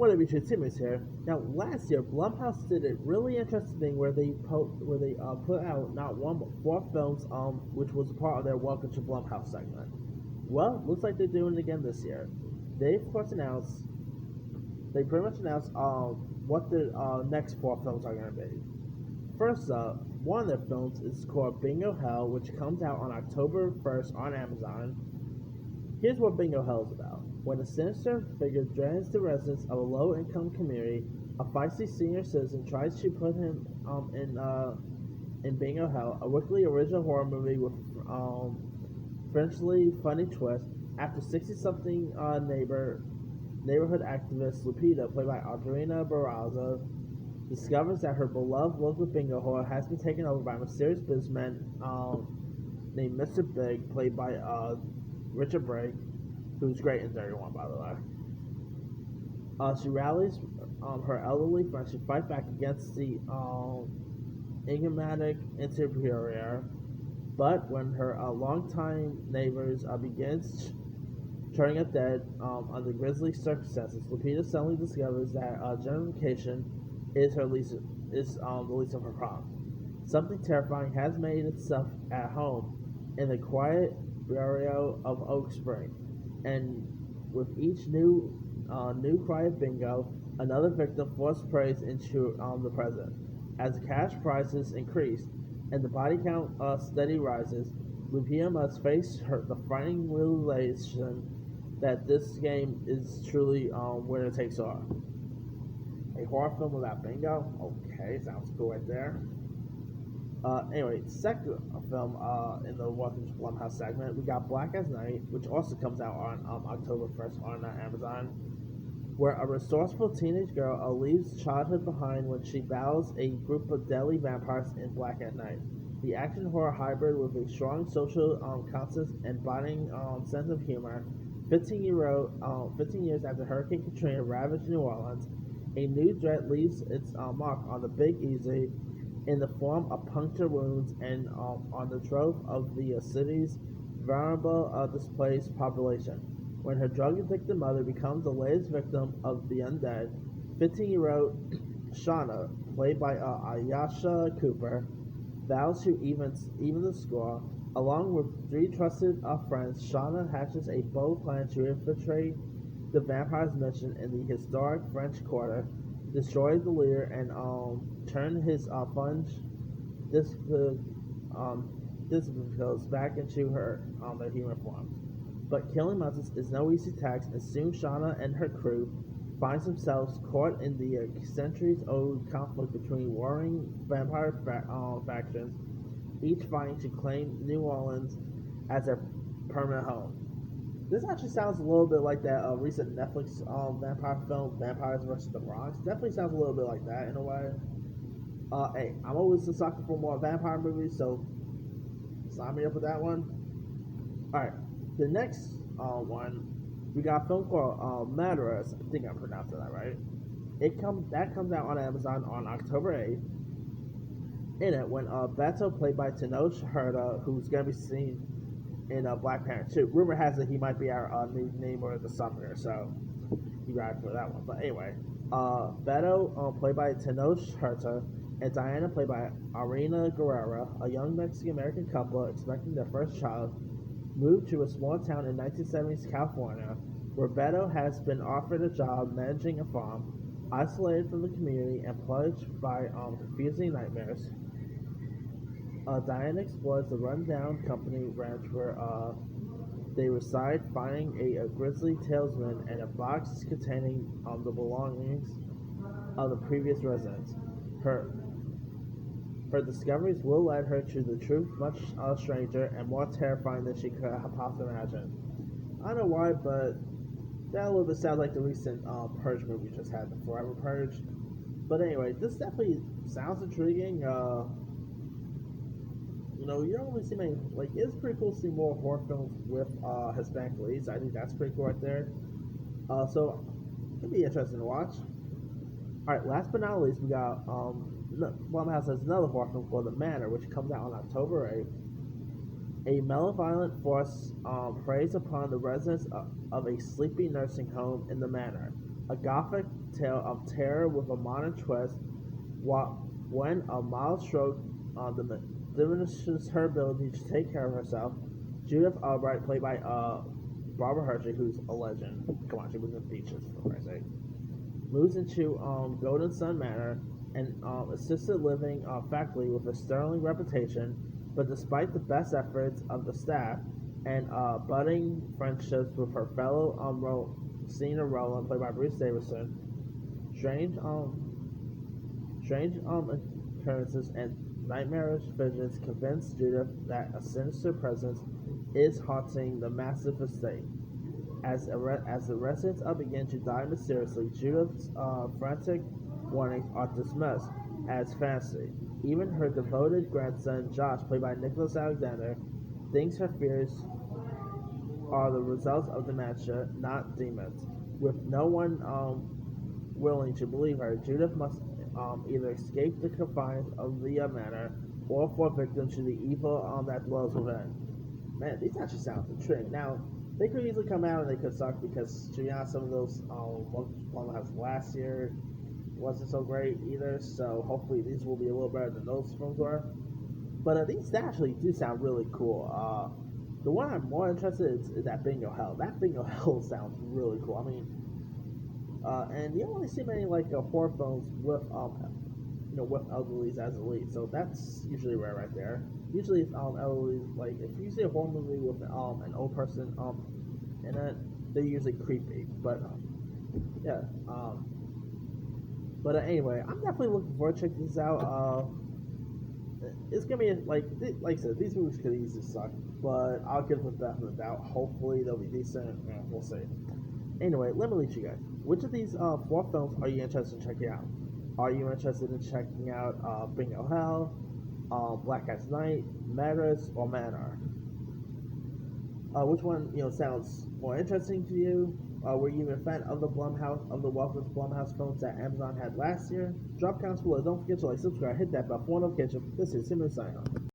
One of you Timmons here. Now, last year, Blumhouse did a really interesting thing where they put out not one but four films, which was a part of their Welcome to Blumhouse segment. Well, looks like they're doing it again this year. They of course announced they pretty much announced what the next four films are going to be. First up, one of their films is called Bingo Hell, which comes out on October 1st on Amazon. Here's what Bingo Hell is about. When a sinister figure drains the residents of a low-income community, a feisty senior citizen tries to put him in Bingo Hell, a wickedly original horror movie with Frenchly funny twist. After 60-something neighborhood activist Lupita, played by Adriana Barraza, discovers that her beloved local bingo hall has been taken over by a mysterious businessman named Mr. Big, played by Richard Brake, who's great in 31, by the way. She rallies her elderly friends to fight back against the enigmatic superior, but when her longtime neighbors begins turning up dead under grisly circumstances, Lupita suddenly discovers that gentrification is the least of her problems. Something terrifying has made itself at home in the quiet barrio of Oak Spring, and with each new quiet bingo, another victim forced preys into the present. As the cash prizes increase and the body count steady rises, Lupita must face the frightening realization that this game is truly winner takes all. A horror film about bingo? Okay, sounds cool right there. Anyway, second film in the Welcome to Blumhouse segment, we got Black as Night, which also comes out on October 1st on Amazon, where a resourceful teenage girl leaves childhood behind when she battles a group of deadly vampires in Black at Night. The action horror hybrid with a strong social conscience and biting sense of humor. 15 years after Hurricane Katrina ravaged New Orleans, a new threat leaves its mark on the Big Easy in the form of punctured wounds and on the trove of the city's vulnerable displaced population. When her drug-addicted mother becomes the latest victim of the undead, 15-year-old Shauna, played by Ayasha Cooper, vows to even the score. Along with three trusted friends, Shauna hatches a bold plan to infiltrate the vampire's mission in the historic French Quarter, destroy the leader, and turn his funge disciples back into their human forms. But killing monsters is no easy task, and soon Shauna and her crew find themselves caught in the centuries-old conflict between warring vampire factions, each fighting to claim New Orleans as their permanent home. This actually sounds a little bit like that recent Netflix vampire film, Vampires vs. the Bronx. Definitely sounds a little bit like that in a way. Hey, I'm always a sucker for more vampire movies, so sign me up for that one. Alright, the next one, we got a film called Madras. I think I'm pronouncing that right. That comes out on Amazon on October 8th. In it, when Beto, played by Tenoch Huerta, who's going to be seen in Black Panther 2. Rumor has it he might be our new neighbor of the summoner, so you ride for that one. But anyway, Beto, played by Tenoch Huerta, and Diana, played by Arena Guerrera, a young Mexican-American couple expecting their first child, moved to a small town in 1970s California, where Beto has been offered a job managing a farm, isolated from the community and plagued by confusing nightmares. Diana explores the rundown company ranch where they reside, finding a grisly talisman and a box containing the belongings of the previous residents. Her discoveries will lead her to the truth much stranger and more terrifying than she could have possibly imagined. I don't know why, but that a little bit sounds like the recent Purge movie we just had, the Forever Purge. But anyway, this definitely sounds intriguing. You don't really see many, it's pretty cool to see more horror films with Hispanic leads. I think that's pretty cool right there. So, it'd be interesting to watch. Alright, last but not least, we got, Blumhouse has another horror film called The Manor, which comes out on October 8th. A malevolent force preys upon the residents of a sleepy nursing home in the Manor. a gothic tale of terror with a modern twist. When a mild stroke diminishes her ability to take care of herself, Judith Albright, played by Barbara Hershey, who's a legend. Come on, she was in Beaches, for Christ's sake. Moves into Golden Sun Manor, an assisted living faculty with a sterling reputation, but despite the best efforts of the staff and budding friendships with her fellow senior Roland, played by Bruce Davison, strange occurrences and nightmarish visions convince Judith that a sinister presence is haunting the massive estate. As the residents begin to die mysteriously, Judith's frantic warnings are dismissed as fantasy. Even her devoted grandson, Josh, played by Nicholas Alexander, thinks her fears are the results of dementia, not demons. With no one willing to believe her, Judith must either escape the confines of the manor or fall victim to the evil that dwells within. Man, these actually sound intriguing. Now, they could easily come out and they could suck because, to be honest, some of those Blumhouse last year wasn't so great either. So hopefully these will be a little better than those films were. But these actually do sound really cool. The one I'm more interested in is that Bingo Hell. That Bingo Hell sounds really cool. I mean, and you don't really see many like horror films with with elderlies as a lead. So that's usually rare right there. Usually it's elderly, like if you see a horror movie with an old person in it, they're usually creepy. But yeah. But anyway, I'm definitely looking forward to checking this out. It's gonna be like I said, these movies could easily suck, but I'll give them the benefit of the doubt. Hopefully they'll be decent. Yeah, we'll see. Anyway, let me lead you guys. Which of these 4 films are you interested in checking out? Are you interested in checking out Bingo Hell, Black as Night, Madras, or Manor? Which one sounds more interesting to you? Were you even a fan of the Welcome to Blumhouse films that Amazon had last year? Drop comments below. Don't forget to like, subscribe, hit that bell for notification. This is Simon signing off.